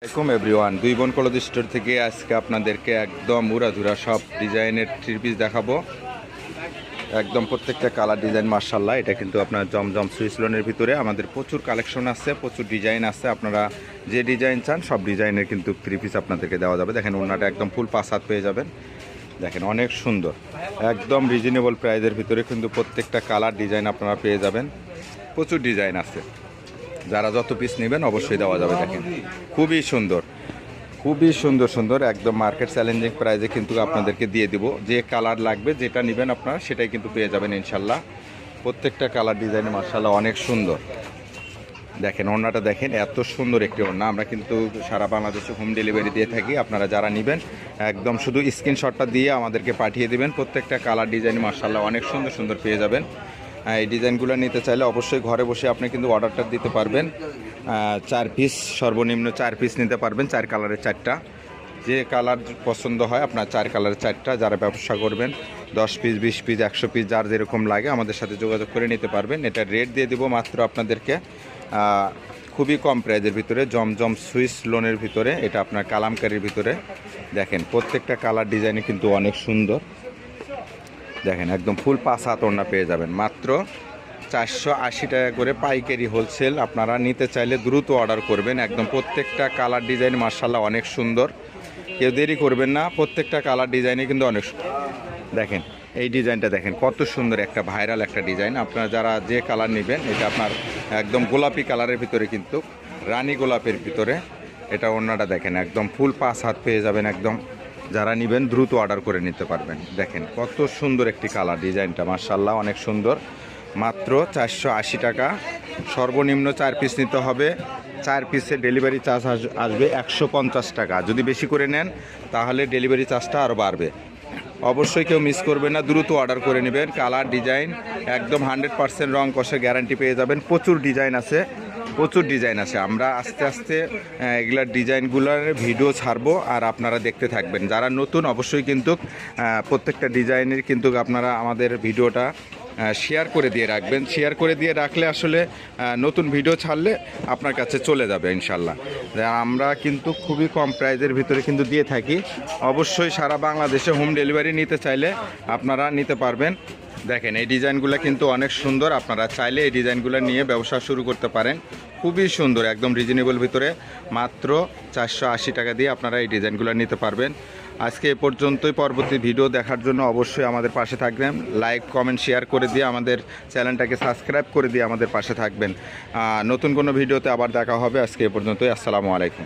আসসালামু এভরিওয়ান, দুই বোন কলজ স্টোর থেকে আজকে আপনাদেরকে একদম উড়াধুরা সব ডিজাইনের থ্রি পিস দেখাবো। একদম প্রত্যেকটা কালার ডিজাইন মার্শাল্লাহ। এটা কিন্তু আপনার জমজম সুইস লোনের ভিতরে আমাদের প্রচুর কালেকশন আছে, প্রচুর ডিজাইন আছে। আপনারা যে ডিজাইন চান সব ডিজাইনের কিন্তু থ্রি পিস আপনাদেরকে দেওয়া যাবে। দেখেন ওনাটা একদম ফুল পাঁচ হাত পেয়ে যাবেন। দেখেন অনেক সুন্দর, একদম রিজনেবল প্রাইসের ভিতরে কিন্তু প্রত্যেকটা কালার ডিজাইন আপনারা পেয়ে যাবেন। প্রচুর ডিজাইন আছে, যারা যত পিস নেবেন অবশ্যই দেওয়া যাবে। দেখেন খুবই সুন্দর, খুবই সুন্দর সুন্দর একদম মার্কেট চ্যালেঞ্জিং প্রাইসে কিন্তু আপনাদেরকে দিয়ে দিব। যে কালার লাগবে যেটা নেবেন আপনারা সেটাই কিন্তু পেয়ে যাবেন ইনশাল্লাহ। প্রত্যেকটা কালার ডিজাইনে মার্শাল্লাহ অনেক সুন্দর। দেখেন ওড়নাটা দেখেন, এত সুন্দর একটি ওড়না। আমরা কিন্তু সারা বাংলাদেশে হোম ডেলিভারি দিয়ে থাকি। আপনারা যারা নেবেন একদম শুধু স্ক্রিনশটটা দিয়ে আমাদেরকে পাঠিয়ে দেবেন। প্রত্যেকটা কালার ডিজাইন মার্শাল্লাহ অনেক সুন্দর সুন্দর পেয়ে যাবেন। এই ডিজাইনগুলো নিতে চাইলে অবশ্যই ঘরে বসে আপনি কিন্তু অর্ডারটা দিতে পারবেন। 4 পিস, সর্বনিম্ন 4 পিস নিতে পারবেন। 4 কালারের 4টা, যে কালার পছন্দ হয় আপনার 4 কালারের 4টা। যারা ব্যবসা করবেন 10 পিস, 20 পিস, 100 পিস, যার যেরকম লাগে আমাদের সাথে যোগাযোগ করে নিতে পারবেন। এটা রেট দিয়ে দিব মাত্র আপনাদেরকে খুবই কম প্রাইজের ভিতরে, জমজম সুইস লোনের ভিতরে। এটা আপনার কালামকারির ভিতরে। দেখেন প্রত্যেকটা কালার ডিজাইনে কিন্তু অনেক সুন্দর। দেখেন একদম ফুল 5 হাত ওড়না পেয়ে যাবেন মাত্র 480 টাকা করে পাইকারি হোলসেল। আপনারা নিতে চাইলে দ্রুত অর্ডার করবেন। একদম প্রত্যেকটা কালার ডিজাইন মার্শাল্লাহ অনেক সুন্দর, কেউ দেরি করবেন না। প্রত্যেকটা কালার ডিজাইনে কিন্তু অনেক দেখেন এই ডিজাইনটা দেখেন কত সুন্দর, একটা ভাইরাল একটা ডিজাইন। আপনারা যারা যে কালার নেবেন, এটা আপনার একদম গোলাপি কালারের ভিতরে, কিন্তু রানী গোলাপের ভিতরে। এটা ওড়নাটা দেখেন একদম ফুল 5 হাত পেয়ে যাবেন। একদম যারা নেবেন দ্রুত অর্ডার করে নিতে পারবেন। দেখেন কত সুন্দর একটি কালার ডিজাইনটা মার্শাল্লাহ অনেক সুন্দর। মাত্র 480 টাকা, সর্বনিম্ন 4 পিস নিতে হবে। 4 পিসের ডেলিভারি চার্জ আসবে 150 টাকা। যদি বেশি করে নেন তাহলে ডেলিভারি চার্জটা আরও বাড়বে। অবশ্যই কেউ মিস করবে না, দ্রুত অর্ডার করে নেবেন। কালার ডিজাইন একদম 100% রং কষে গ্যারান্টি পেয়ে যাবেন। প্রচুর ডিজাইন আছে, প্রচুর ডিজাইন আছে। আমরা আস্তে আস্তে এগুলার ডিজাইনগুলোর ভিডিও ছাড়বো, আর আপনারা দেখতে থাকবেন। যারা নতুন অবশ্যই কিন্তু প্রত্যেকটা ডিজাইনের কিন্তু আপনারা আমাদের ভিডিওটা শেয়ার করে দিয়ে রাখবেন। শেয়ার করে দিয়ে রাখলে আসলে নতুন ভিডিও ছাড়লে আপনার কাছে চলে যাবে ইনশাল্লাহ। আমরা কিন্তু খুবই কম প্রাইজের ভিতরে কিন্তু দিয়ে থাকি। অবশ্যই সারা বাংলাদেশে হোম ডেলিভারি নিতে চাইলে আপনারা নিতে পারবেন। দেখেন এই ডিজাইনগুলো কিন্তু অনেক সুন্দর। আপনারা চাইলে এই ডিজাইনগুলো নিয়ে ব্যবসা শুরু করতে পারেন। খুবই সুন্দর, একদম রিজনেবল ভিতরে মাত্র 480 টাকা দিয়ে আপনারা এই ডিজাইনগুলো নিতে পারবেন। আজকে এ পর্যন্তই। পরবর্তী ভিডিও দেখার জন্য অবশ্যই আমাদের পাশে থাকবেন। লাইক, কমেন্ট, শেয়ার করে দিয়ে আমাদের চ্যানেলটাকে সাবস্ক্রাইব করে দিয়ে আমাদের পাশে থাকবেন। নতুন কোনো ভিডিওতে আবার দেখা হবে। আজকে এ পর্যন্তই। আসসালামু আলাইকুম।